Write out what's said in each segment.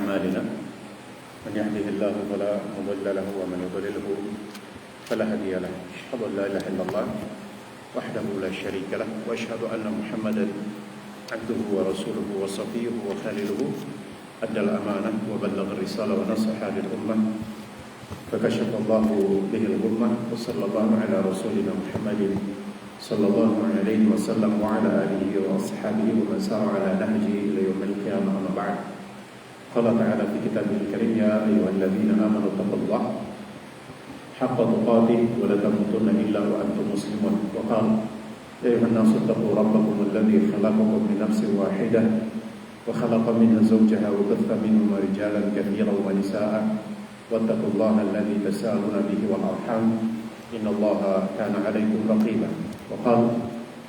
أعمالنا من يهده الله فلا مضل له ومن يضلله فلا هادي له أشهد أن لا إله إلا الله وحده لا شريك له وأشهد أن محمدا عبده ورسوله وصفيه وخليله أدى الأمانة وبلغ الرسالة ونصح للأمة فكشف الله به الغمة وصلى الله على رسولنا محمد صلى الله عليه وسلم وعلى آله وأصحابه ومن سار على نهجه إلى يوم القيامة أما بعد. قال تعالى في كتابه الكريم يا أيها الذين آمنوا اتقوا الله حق تقاته ولا تموتن إلا وأنتم مسلمون. وقال يا أيها الناس اتقوا ربكم الذي خلقكم من نفس واحدة وخلق منها زوجها وبث منهما رجالا كثيرا ونساء واتقوا الله الذي تساءلون به والأرحام إن الله كان عليكم رقيبا. وقال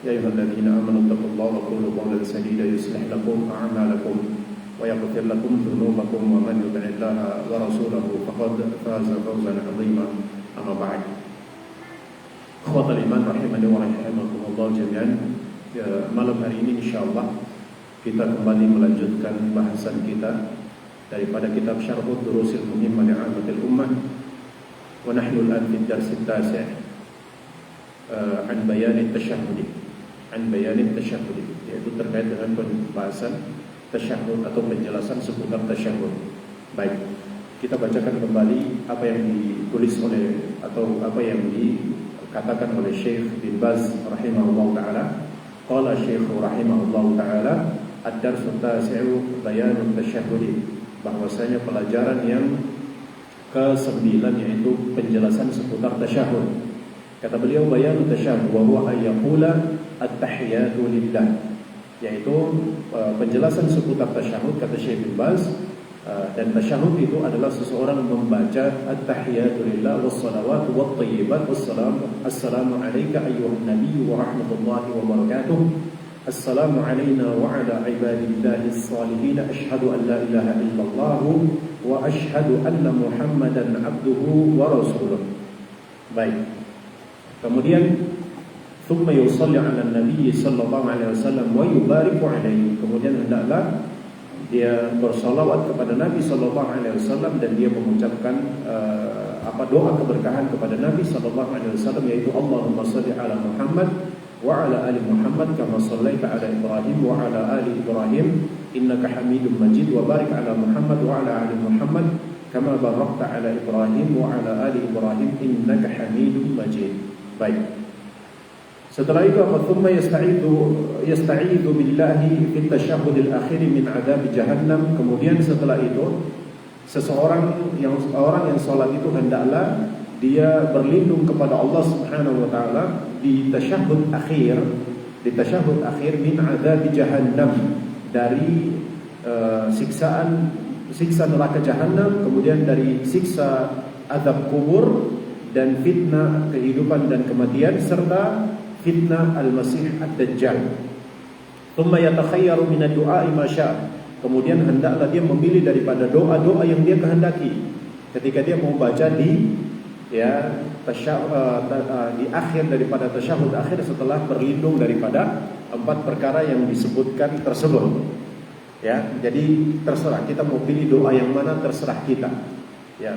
يا أيها الذين آمنوا اتقوا الله وقولوا قولا سديدا يصلح لكم أعمالكم ويغفر لكم ذنوبكم ومن يطع الله ورسوله فقد فاز فوزا عظيما. أما بعد. Ikhwatal iman rahimani wa rahimakumullah jami'an. Malam hari ini insyaallah kita kembali melanjutkan bahasan kita daripada kitab Syarhud Durusil Muhimmah li 'ammatil ummah. Wa nahnu al-an fi ad-dars at-tasi' an bayan at-tashahhud. Yaitu terkait dengan pembahasan tasyahhud atau penjelasan seputar tasyahhud. Baik, kita bacakan kembali apa yang ditulis oleh atau apa yang dikatakan oleh Syekh bin Baz rahimahullah taala. Qala Syekh rahimahullah taala ad-dars at-tasi'u bayan at-tashahhud, bahwasanya pelajaran yang ke-9 yaitu penjelasan seputar tasyahud. Kata beliau bayan tasyahud wa huwa ayyaqula at-tahiyatu lillah, yaitu penjelasan seputar tasyahud kata Syekh bin Baz. Dan tasyahud itu adalah seseorang membaca at-tahiyatu lillah was-salawatu wat-thayyibat assalamu alayka ayyuhan nabiy wa rahmatullahi wa barakatuh. Assalamu alayna wa ala ibadillahis salihin. Asyhadu an la ilaha illallah wa asyhadu anna Muhammadan abduhu wa rasuluh. Baik. Kemudian thumma yusalli 'ala an-nabiy sallallahu alaihi wasallam wa yubariku alaihi. Kemudian hendaklah dia bersalawat kepada Nabi sallallahu alaihi wasallam dan dia mengucapkan doa keberkahan kepada Nabi sallallahu alaihi wasallam, yaitu Allahumma shalli 'ala Muhammad wa ala ali Muhammad kama shallaita ala Ibrahim wa ala ali Ibrahim innaka Hamidum Majid wa barik ala Muhammad wa ala ali Muhammad kama barakta ala Ibrahim wa ala ali Ibrahim innaka Hamidum Majid. Baik. Setelah itu apa? Thumma yasta'idu billahi fi tasyahhud al-akhir min 'adzab jahannam. Kemudian setelah itu orang yang salat itu hendaklah dia berlindung kepada Allah Subhanahu wa taala di tasyahhud akhir min 'adzab jahannam, dari siksa neraka jahannam, kemudian dari siksa azab kubur dan fitnah kehidupan dan kematian serta fitnah al-Masih ad-Dajjal. Thumma yatakhayyaru min ad-du'a ma syaa. Kemudian hendaklah dia memilih daripada doa-doa yang dia kehendaki ketika dia mau baca di akhir daripada tasyahud akhir setelah berlindung daripada 4 perkara yang disebutkan tersebut. Ya, jadi terserah kita mau pilih doa yang mana, terserah kita. Ya.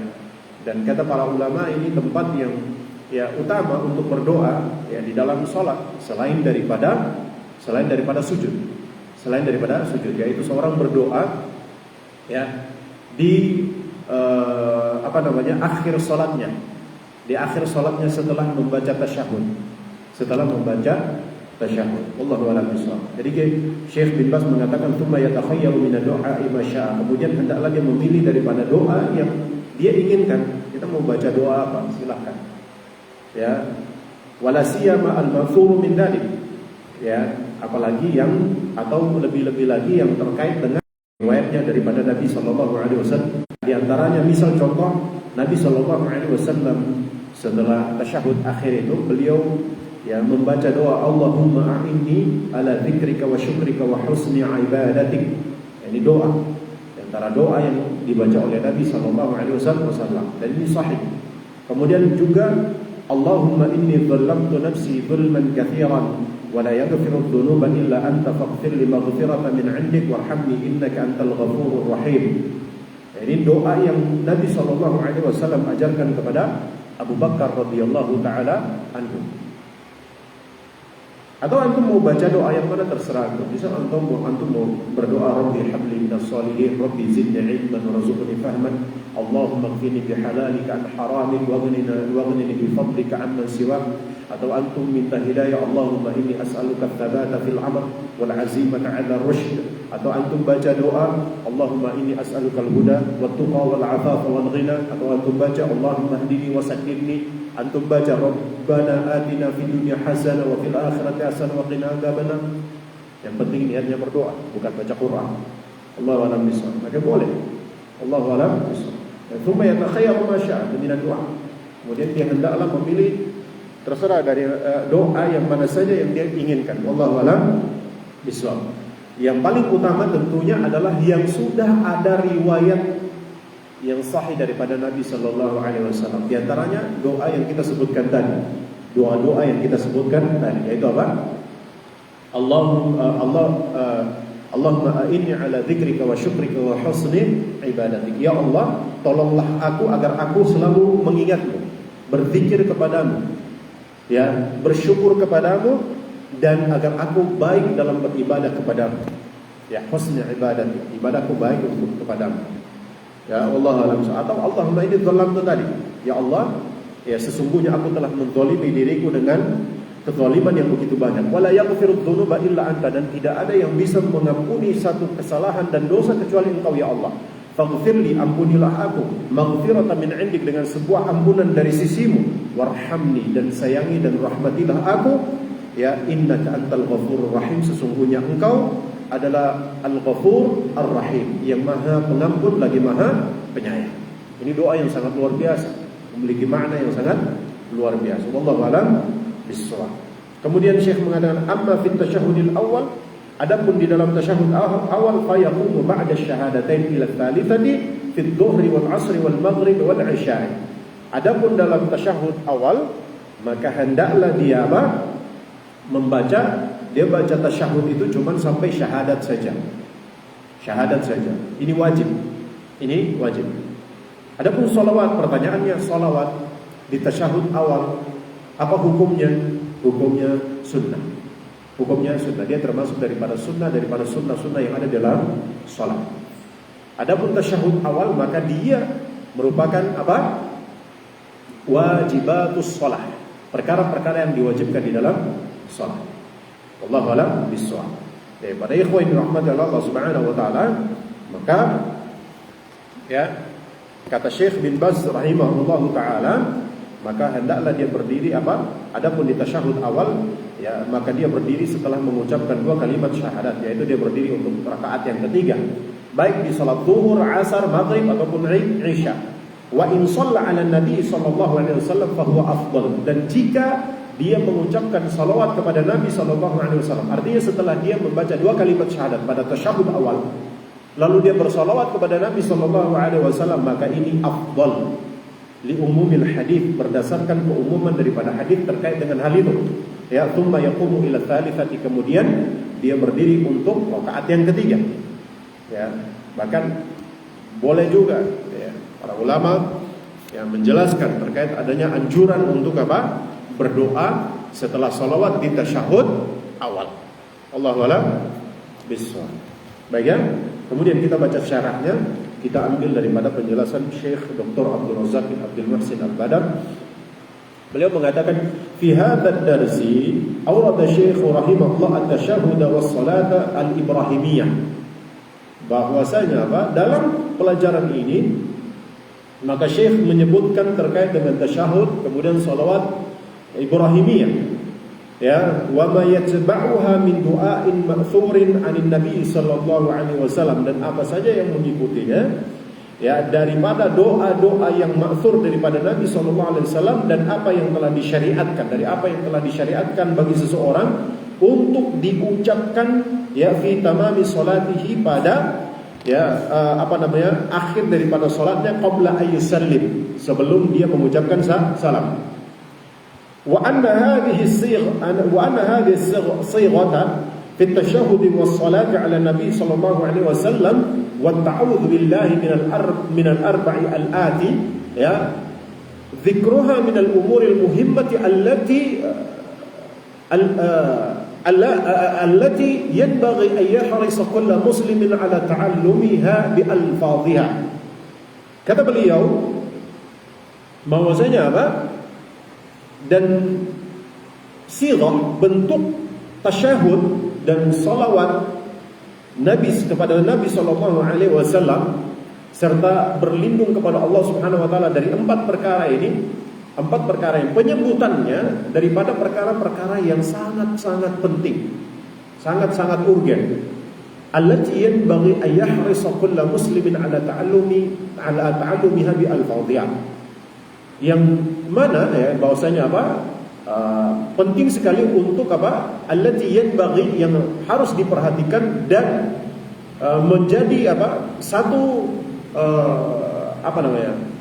Dan kata para ulama ini tempat yang utama untuk berdoa di dalam sholat selain daripada sujud. Yaitu seorang berdoa di akhir sholatnya. Di akhir sholatnya setelah membaca tasyahud. Wallahu a'lam bishawab. Jadi Syekh bin Baz mengatakan tsumma yatakhayyaru min ad-du'a ma syaa. Kemudian hendaklah dia memilih daripada doa yang dia inginkan. Kita mau baca doa apa? Silakan. Ya, wala siyama al-manthur min dzalik. Ya, apalagi yang atau lebih-lebih lagi yang terkait dengan riwayatnya daripada Nabi sallallahu alaihi wasallam. Di antaranya misal contoh Nabi sallallahu alaihi wasallam setelah tasyahud akhir itu beliau membaca doa Allahumma a'inni ala dzikrika wa syukrika wa husni ibadatik. Ini doa di antara doa yang dibaca oleh Nabi sallallahu alaihi wasallam dan ini sahih. Kemudian juga Allahumma inni dhallamtu nafsi dhulman katsiran wa la yaghfiru dhunuba illa anta faghfir li maghfiratan min 'indik warhamni innaka antal ghafurur rahim. Ini doa yang Nabi SAW ajarkan kepada Abu Bakar radhiyallahu taala anhu. Atau antum mau baca doa yang mana terserah. Bisa antum mau berdoa Rabbi habli minas shalihin, Rabbi zidni ilman warzuqni fahman, Allahumma qfini bihalalika an haramik waghnini bifadlika amman siwak. Atau antum minta hidayah, Allahumma inni as'aluka tsabata fil amr wal azimata 'ala rusyd. Atau antum baca doa Allahumma inni as'aluka al-huda wat tuqa wal 'afafa wal ghina. Atau antum baca Allahumma hdini wa saddidni. Antum baca Rabbana atina fid dunya hasanah wa fil akhirati hasanah wa qina adzabannar. Yang penting niatnya berdoa, bukan baca Quran. Allahu a'lam bishawab. Maka boleh. Allahu a'lam bishawab. Thumma yatakhayyaru ma syaa min doa. Kemudian dia hendaklah memilih terserah dari doa yang mana saja yang dia inginkan. Wallahu a'lam bishawab. Yang paling utama tentunya adalah yang sudah ada riwayat yang sahih daripada Nabi sallallahu alaihi wasallam. Di antaranya doa yang kita sebutkan tadi. Doa-doa yang kita sebutkan tadi yaitu apa? Allahumma a'inni ala dzikrika wa syukrika wa husni ibadatik. Ya Allah, tolonglah aku agar aku selalu mengingatmu, berzikir kepadamu, ya, bersyukur kepadamu, dan agar aku baik dalam beribadah kepadamu. Ya, husni ibadatik, ibadahku baik untuk kepadamu. Ya Allah alam. Atau Allahumma inni dzalamtu tadi. Ya Allah, ya sesungguhnya aku telah menzalimi diriku dengan kezaliman yang begitu banyak. Wala yaghfirudz dzunuba illa anta, dan tidak ada yang bisa mengampuni satu kesalahan dan dosa kecuali Engkau ya Allah. Faghfirli, ampunilah aku, maghfiratan min 'indik, dengan sebuah ampunan dari sisimu. Warhamni, dan sayangi dan rahmatilah aku. Ya, innaka antal ghafurur rahim, sesungguhnya Engkau adalah Al-Ghafur Ar-Rahim, yang maha pengampun lagi maha penyayang. Ini doa yang sangat luar biasa, memiliki makna yang sangat luar biasa. Wallahu a'lam bishawab. Kemudian Syekh mengatakan, amma fit tasyahhudil awal, adapun di dalam tasyahud awal, fa yaqumu ba'da syahadatain ila tsalitsati fit dhuhri wal 'ashri wal maghrib wal 'isya'i. Adapun dalam tasyahud awal, maka hendaklah dia membaca. Dia baca tasyahud itu cuma sampai syahadat saja. Syahadat saja. Ini wajib. Ini wajib. Adapun sholawat, pertanyaannya sholawat di tasyahud awal, apa hukumnya? Hukumnya sunnah. Hukumnya sunnah. Dia termasuk daripada sunnah-sunnah yang ada dalam sholat. Adapun tasyahud awal, maka dia merupakan apa? Wajibatus sholat. Perkara-perkara yang diwajibkan di dalam sholat. Wallahu a'lam bishawab. Para ikhwan rahmati Allah Subhanahu wa taala, maka ya kata Syekh bin Baz rahimahullahu taala, maka hendaklah dia berdiri apa? Adapun di tasyahud awal, ya maka dia berdiri setelah mengucapkan dua kalimat syahadat, yaitu dia berdiri untuk rakaat yang ketiga, baik di salat zuhur, asar, maghrib ataupun isya. Wa in shalla 'ala nabi sallallahu alaihi wasallam fa huwa afdal. Dan jika dia mengucapkan salawat kepada Nabi sallallahu alaihi wasallam, artinya setelah dia membaca dua kalimat syahadat pada tasyahud awal, lalu dia bersalawat kepada Nabi sallallahu alaihi wasallam, maka ini afdal li umumil hadis, berdasarkan keumuman daripada hadis terkait dengan hal itu. Ya, tsumma yaqumu ila tsalitsati, kemudian dia berdiri untuk rakaat yang ketiga. Ya, bahkan boleh juga ya, para ulama yang menjelaskan terkait adanya anjuran untuk apa? Berdoa setelah salawat di tasyahud awal. Allahu a'lam bishawab. Baik ya. Kemudian kita baca syarahnya. Kita ambil daripada penjelasan Syekh Dr. Abdul Razak bin Abdul Muhsin Al-Badar. Beliau mengatakan, fi hadzal darsi awrada Syekh rahimahullah at-tasyahhud was salata al-ibrahimiyah. Bahwasanya apa? Dalam pelajaran ini maka Syekh menyebutkan terkait dengan tasyahud, kemudian salawat Ibrahimiyah, ya, wa ma yatba'uha min du'ain ma'thurin 'anil nabi sallallahu alaihi wasallam, dan apa saja yang mengikutinya, ya, daripada doa-doa yang ma'thur daripada Nabi sallallahu alaihi wasallam, dan apa yang telah disyariatkan, dari apa yang telah disyariatkan bagi seseorang untuk diucapkan, ya, fi tamami salatihi, pada ya akhir daripada salatnya, qabla ayyusallim, sebelum dia mengucapkan salam. Wa anna hadhihi as-sighata fi at-tashahhud was-salati 'ala Nabi sallallahu alaihi wasallam wa ta'awudzu billahi minal arba'i al-ati, ya, dzikruha minal umuril muhimmati allati yanbaghi an yahrisa kullu muslimin ala ta'allumiha bi alfadhiha. Kata beliau bahwasanya apa? Dan sighah, bentuk tasyahud dan salawat Nabi kepada Nabi sallallahu alaihi wasallam serta berlindung kepada Allah Subhanahu wa taala dari 4 perkara ini, 4 perkara yang penyebutannya daripada perkara-perkara yang sangat-sangat penting, sangat-sangat urgen. Allati yanbaghi an yahrisa kullu muslimin ala ta'allumiha bi al-fadhiyah. Yang mana ya bahwasanya apa? Penting sekali untuk apa? Allati yanbaghi, yang harus diperhatikan dan menjadi apa? Satu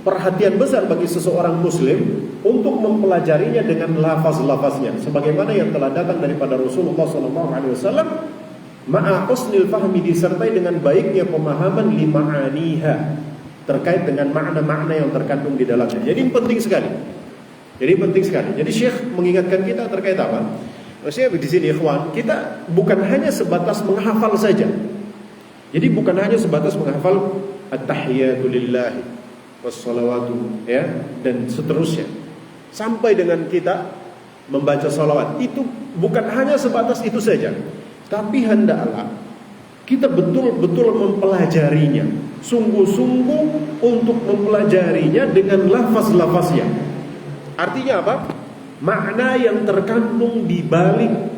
perhatian besar bagi seseorang muslim untuk mempelajarinya dengan lafaz-lafaznya sebagaimana yang telah datang daripada Rasulullah SAW, ma'a husnil fahmi, disertai dengan baiknya pemahaman lima'aniha, terkait dengan makna-makna yang terkandung di dalamnya. Jadi penting sekali. Jadi Syekh mengingatkan kita terkait apa? Maksudnya di sini ikhwan, kita bukan hanya sebatas menghafal saja. Jadi bukan hanya sebatas menghafal at-tahiyatu lillahi wassalawatu, ya, dan seterusnya sampai dengan kita membaca salawat. Itu bukan hanya sebatas itu saja, tapi hendaklah kita betul-betul mempelajarinya, sungguh-sungguh untuk mempelajarinya dengan lafaz-lafaznya. Artinya apa? Makna yang terkandung di balik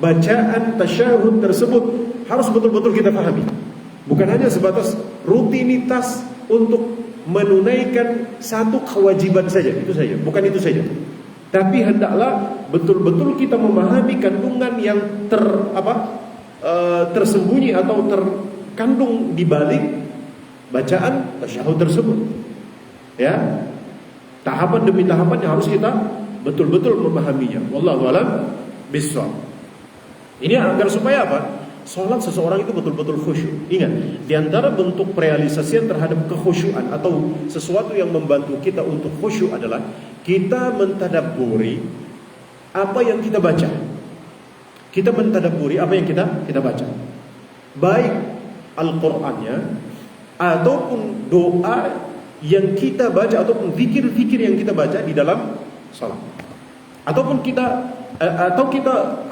bacaan tasyahud tersebut harus betul-betul kita pahami. Bukan hanya sebatas rutinitas untuk menunaikan satu kewajiban saja, itu saja. Bukan itu saja. Tapi hendaklah betul-betul kita memahami kandungan yang tersembunyi atau terkandung di balik bacaan tasyahud tersebut. Ya. Tahapan demi tahapan yang harus kita betul-betul memahaminya. Wallahu a'lam bishawab. Ini agar supaya apa? Salat seseorang itu betul-betul khusyuk. Ingat, di antara bentuk realisasian terhadap kekhusyuan atau sesuatu yang membantu kita untuk khusyuk adalah kita mentadabburi apa yang kita baca. Kita mentadabburi apa yang kita baca. Baik Al-Qur'annya ataupun doa yang kita baca ataupun zikir-zikir yang kita baca di dalam salat. Ataupun kita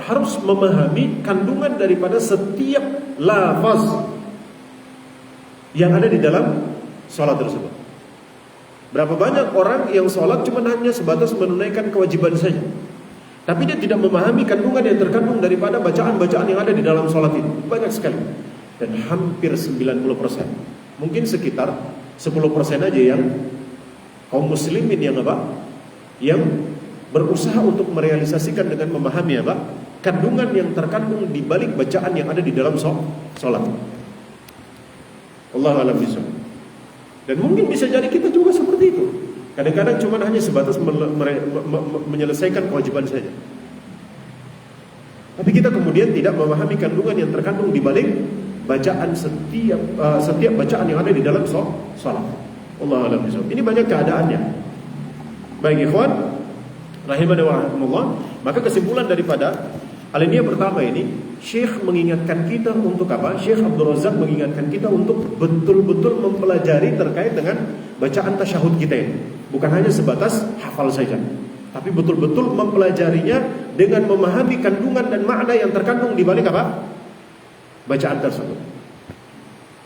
harus memahami kandungan daripada setiap lafaz yang ada di dalam salat tersebut. Berapa banyak orang yang salat cuma hanya sebatas menunaikan kewajiban saja, tapi dia tidak memahami kandungan yang terkandung daripada bacaan-bacaan yang ada di dalam salat itu. Banyak sekali. Dan hampir 90%. Mungkin sekitar 10% aja yang kaum muslimin yang berusaha untuk merealisasikan dengan memahami kandungan yang terkandung di balik bacaan yang ada di dalam salat. Allahu a'lam bishawab. Dan mungkin bisa jadi kita juga seperti itu. Kadang-kadang cuma hanya sebatas menyelesaikan kewajiban saja. Tapi kita kemudian tidak memahami kandungan yang terkandung di balik bacaan setiap bacaan yang ada di dalam salat. Allahu a'lam bishawab. Ini banyak keadaannya. Baik ikhwan, rahimani wa rahimakumullah. Maka kesimpulan daripada alinea pertama ini, Syekh mengingatkan kita untuk apa? Syekh Abdul Razak mengingatkan kita untuk betul-betul mempelajari terkait dengan bacaan tasyahud kita ini. Bukan hanya sebatas hafal saja, tapi betul-betul mempelajarinya dengan memahami kandungan dan makna yang terkandung di balik apa? Bacaan tersebut.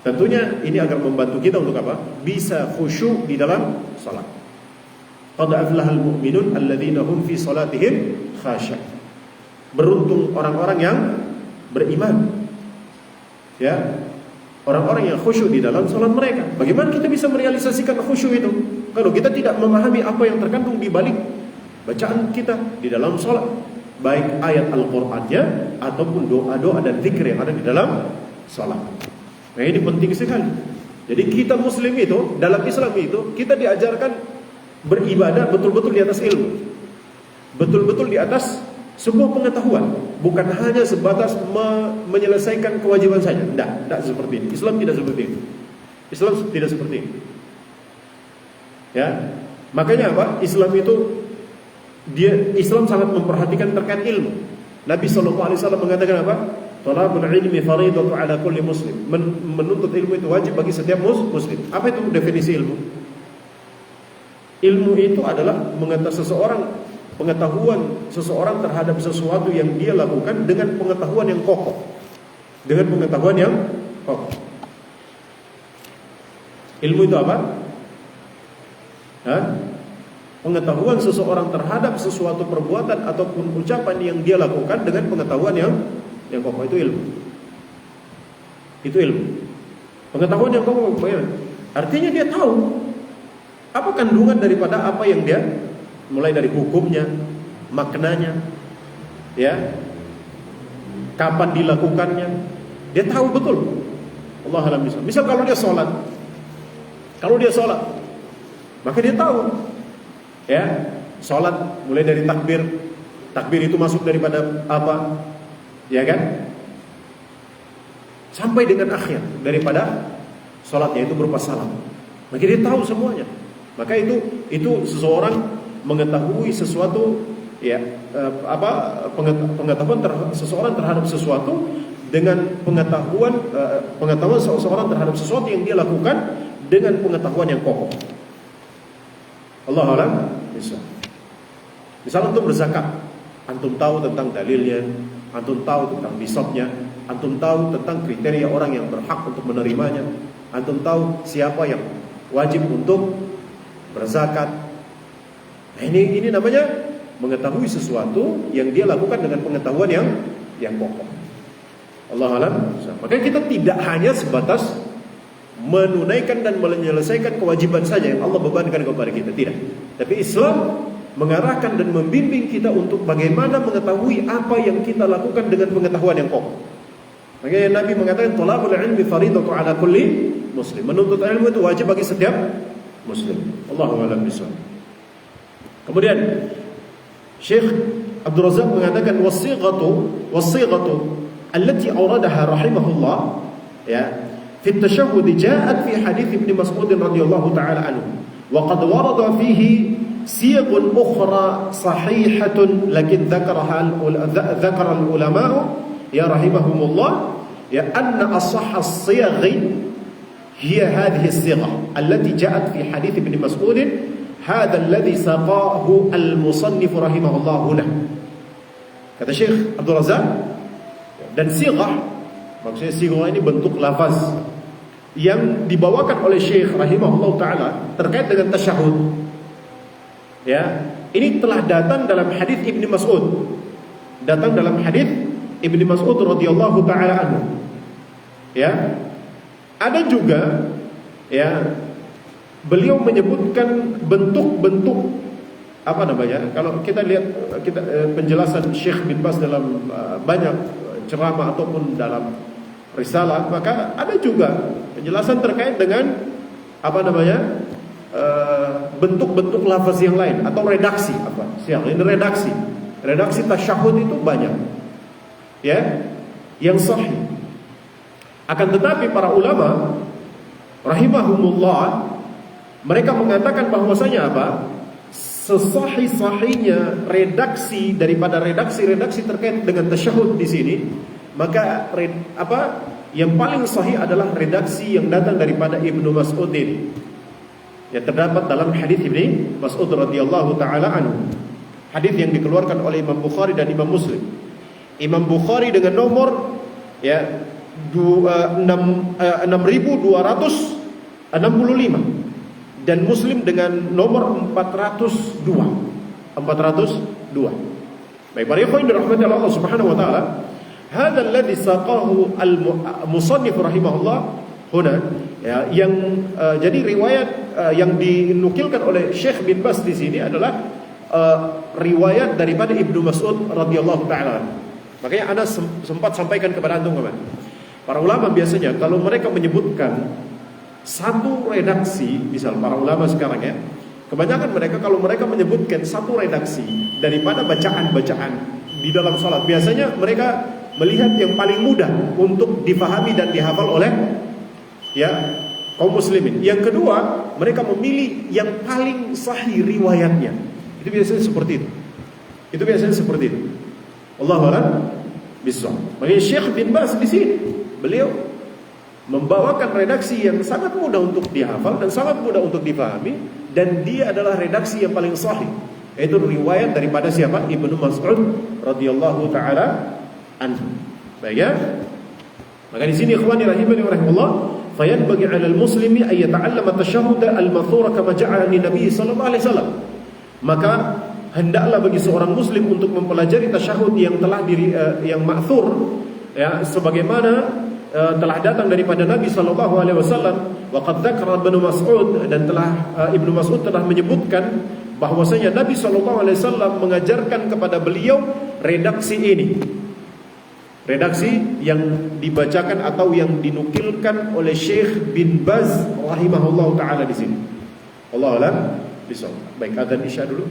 Tentunya ini agar membantu kita untuk apa? Bisa khusyuk di dalam salat. Qad aflahal mu'minun alladzina hum fi salatihim khashi'un. Beruntung orang-orang yang beriman. Ya. Orang-orang yang khusyuk di dalam salat mereka. Bagaimana kita bisa merealisasikan khusyuk itu? Kalau kita tidak memahami apa yang terkandung di balik bacaan kita di dalam salat, baik ayat Al-Qur'annya ataupun doa-doa dan zikir yang ada di dalam salat. Nah, ini penting sekali. Jadi kita muslim itu, dalam Islam itu, kita diajarkan beribadah betul-betul di atas ilmu, betul-betul di atas sebuah pengetahuan, bukan hanya sebatas menyelesaikan kewajiban saja. Tidak seperti ini. Islam tidak seperti ini. Islam tidak seperti ini. Ya, makanya apa? Islam sangat memperhatikan terkait ilmu. Nabi SAW mengatakan apa? Talabul ilmi fardhatun ala kulli muslim. Menuntut ilmu itu wajib bagi setiap muslim. Apa itu definisi ilmu? Ilmu itu adalah pengetahuan seseorang terhadap sesuatu yang dia lakukan dengan pengetahuan yang kokoh. Dengan pengetahuan yang kokoh. Ilmu itu apa? Pengetahuan seseorang terhadap sesuatu perbuatan ataupun ucapan yang dia lakukan dengan pengetahuan yang kokoh, itu ilmu. Itu ilmu. Pengetahuan yang kokoh artinya dia tahu apa kandungan daripada apa yang dia, mulai dari hukumnya, maknanya, ya, kapan dilakukannya, dia tahu betul. Allah alam bisa. Misal kalau dia sholat, maka dia tahu, ya, sholat mulai dari takbir itu masuk daripada apa, ya kan, sampai dengan akhir daripada sholatnya itu berupa salam. Maka dia tahu semuanya. Maka itu seseorang mengetahui sesuatu, ya, pengetahuan seseorang terhadap sesuatu dengan pengetahuan seseorang terhadap sesuatu yang dia lakukan dengan pengetahuan yang kokoh. Allah alam bisa. Misal untuk berzakat, antum tahu tentang dalilnya, antum tahu tentang nisabnya, antum tahu tentang kriteria orang yang berhak untuk menerimanya, antum tahu siapa yang wajib untuk berzakat. Nah, ini namanya mengetahui sesuatu yang dia lakukan dengan pengetahuan yang kokoh. Allah alam. Maka kita tidak hanya sebatas menunaikan dan menyelesaikan kewajiban saja yang Allah bebankan kepada kita, tidak. Tapi Islam mengarahkan dan membimbing kita untuk bagaimana mengetahui apa yang kita lakukan dengan pengetahuan yang kokoh. Makanya Nabi mengatakan talabul ilmi fardhatun ala kulli muslim. Menuntut ilmu itu wajib bagi setiap muslim. Allahu a'lam bishawab. Kemudian Syekh Abdul Razak mengatakan wasighatu allati awradaha rahimahullah, ya, fi at-tashahhud ja'at fi hadits Ibnu Mas'ud radhiyallahu ta'ala anhu wa qad warada fihi siyaq ukhra sahihatun lakin dzakara al-ulama ya rahimahumullah ya anna asahha as-siyagh hiya hadhihi as-sighah allati ja'at fi hadits Ibnu Mas'ud hadha alladhi saqahu al-musannif rahimahullah huna. Kata Syekh Abdul Razak, dan sighah, maksudnya sighah ini bentuk lafaz yang dibawakan oleh Syekh rahimahullah taala terkait dengan tasyahud. Ya, ini telah datang dalam hadis Ibnu Mas'ud. Datang dalam hadis Ibnu Mas'ud radhiyallahu taala anhu. Ya. Ada juga, ya, beliau menyebutkan bentuk-bentuk apa namanya? Kalau kita lihat penjelasan Syekh bin Baz dalam banyak ceramah ataupun dalam risalah, maka ada juga penjelasan terkait dengan apa namanya? Bentuk-bentuk lafaz yang lain atau redaksi apa? Ini redaksi tasyahud itu banyak. Ya, yang sahih. Akan tetapi para ulama rahimahumullah mereka mengatakan bahwasanya apa? Sesahih-sahihnya redaksi daripada redaksi terkait dengan tasyahud di sini, maka yang paling sahih adalah redaksi yang datang daripada Ibnu Mas'ud ini. Yang terdapat dalam hadis Ibnu Mas'ud radhiyallahu taala anhu. Hadis yang dikeluarkan oleh Imam Bukhari dan Imam Muslim. Imam Bukhari dengan nomor, ya, 6265 dan Muslim dengan nomor 402. Baik, para ikhwan dirahmati Allah Subhanahu wa taala, hadzal ladzi saqahu al-musannif rahimahullah huna, ya, yang jadi riwayat yang dinukilkan oleh Syekh bin Baz di sini adalah riwayat daripada Ibnu Mas'ud radhiyallahu taala. Makanya Anda sempat sampaikan kepada antum kemarin. Para ulama biasanya kalau mereka menyebutkan satu redaksi, misal para ulama sekarang, ya, kebanyakan mereka kalau mereka menyebutkan satu redaksi daripada bacaan-bacaan di dalam sholat. Biasanya mereka melihat yang paling mudah untuk difahami dan dihafal oleh kaum muslimin. Yang kedua, mereka memilih yang paling sahih riwayatnya. Itu biasanya seperti itu. Allahu a'lam bishawab. Makanya Syekh bin Baz di sini beliau membawakan redaksi yang sangat mudah untuk dihafal dan sangat mudah untuk difahami, dan dia adalah redaksi yang paling sahih, yaitu riwayat daripada siapa? Ibnu Mas'ud radhiyallahu taala anhu. Baik ya. Maka di sini ikhwani rahimani wa rahimallah, fayanbaghi 'alal muslimi ay yata'allama tasyahhud al-mathura kama ja'a an-nabi sallallahu alaihi wasallam. Maka hendaklah bagi seorang muslim untuk mempelajari tasyahud yang telah yang ma'thur, ya, sebagaimana telah datang daripada Nabi sallallahu alaihi wasallam. Wa qad dzakara Ibnu Mas'ud, dan telah Ibnu Mas'ud telah menyebutkan bahwasanya Nabi sallallahu alaihi wasallam mengajarkan kepada beliau redaksi ini. Redaksi yang dibacakan atau yang dinukilkan oleh Syekh bin Baz rahimahullahu taala di sini. Allahu a'lam bishawab. Baik, adzan isya dulu.